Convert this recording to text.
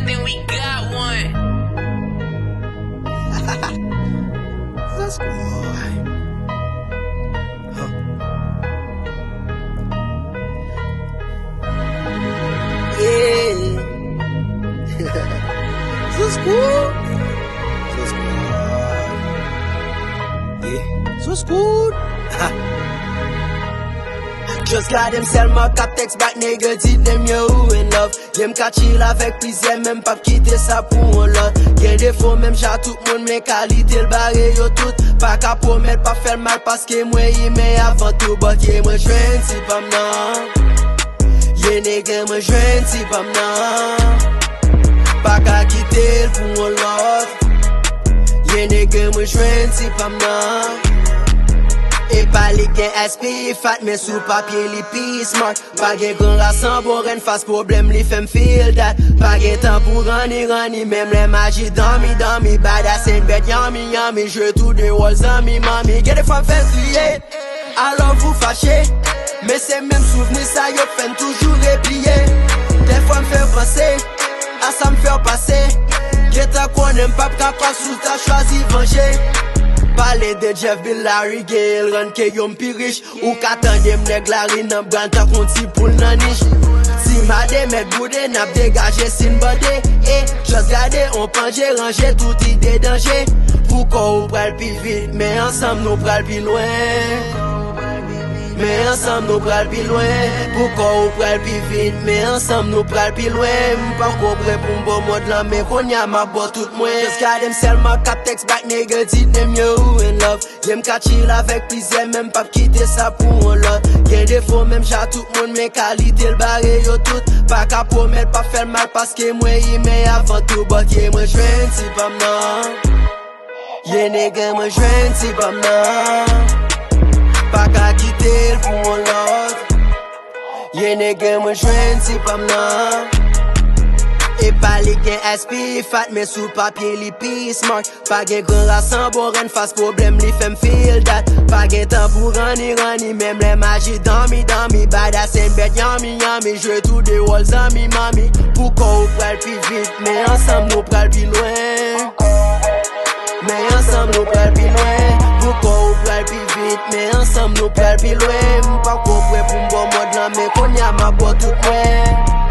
I think we got one. That's cool. Yeah. That's cool. That's cool. Yeah. That's cool. Just got them sell my cap text back nigga dit them yo in love. Them ka chill avec plaisir même pas quitter ça pour un lot. Y'a des fois même chat tout monde mais qualité le barré yo tout. Pas qu'à promettre pas faire mal parce que moi y met avant tout. But yeah moi j'viens si pas m'nan. Yeah nigga moi j'viens si pas m'nan. Pas qu'à quitter pour un lot. Yeah nigga moi j'viens si pas m'nan. Et pas les gains SP fat mais sous papier les pi smart. Pas gain grand rassemble pour une face problème les femmes feel that. Pas gain temps pour rani même les magies dans mi badass and bête yummy je tout des walls en mi mami. Get des femmes fait crier alors vous fâchez. Mais c'est même souvenir ça yo fait toujours réplier. Des fois me fait penser à ça me fait passer. Get à quoi n'aime pas sous ta choisi venger. Parler de Jeff Bill, Larry Gale, run que yon pi riche. Ou qu'attendez m'nèg Larry nan brand ta konti pou l'naniche. Si madame met boudé, n'a dégagé sin body. Eh, just gade, on panje, ranger tout idée danger. Pourquoi ou pral pi vite, mais ensemble nous pral pi loin. Mais ensemble nous pral pi loin. Pourquoi ou pral pi vite, mais ensemble nous pral pi loin. M'pas compré pour m'bon mode là, mais qu'on y a ma botte tout moins. Just got them sell my cap text back nigga dit them yo in love. Y'aime qu'à chill avec plaisir, même pas quitter ça pour un lot. Y'a des fois même chat tout monde, mais qualité le barré yo tout. Pas qu'à promettre pas faire mal parce que moi y met avant tout. But yeah moi j'viens si pas m'nan. Yeah nigga moi j'viens si pas m'nan. Pas qu'à quitter pour un lot. Yeah nigga moi j'viens si pas m'nan. Et pas les gains SP fat mais sous papier les pi smart. Pas gain grand rassemble pour une face problème les femmes feel that. Pas gain temps pour rani même les magies dans mi badass and bête yummy je tout des walls en mi mami. Pourquoi ou pral pi vite mais ensemble nous pral pi loin. Mais ensemble nous pral pi loin. Pourquoi ou pral pi vite mais ensemble nous pral pi loin. Pas comprendre pour m'bon mode là mais qu'on y a ma botte tout moins.